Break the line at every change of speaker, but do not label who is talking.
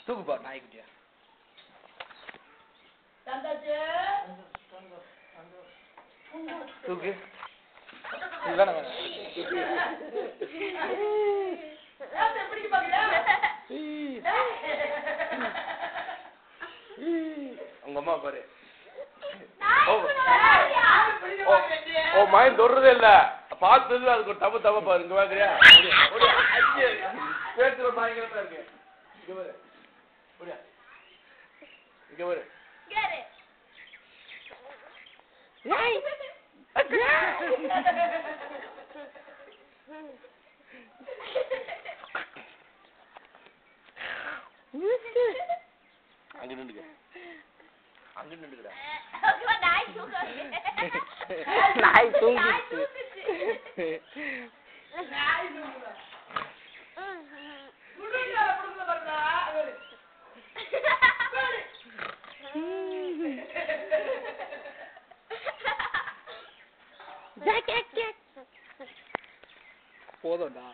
தூக்கு பாரு நாய்க்குட்டியா. தூக்கு. வேணாம் வேணாம். உங்க அம்மா பாரு. ஓ மயம் தொடுறதே இல்ல. பார்த்தது அதுக்கு ஒரு தப்பு பாரு. இங்க வாங்குறியா? பேசுற பயங்கரமா இருக்கு. இங்க பாரு. இங்க பாரு. அங்க நின்னுக்க. அங்க நின்னுக்கடா. நாய் தூங்கிச்சு. போதும்டா.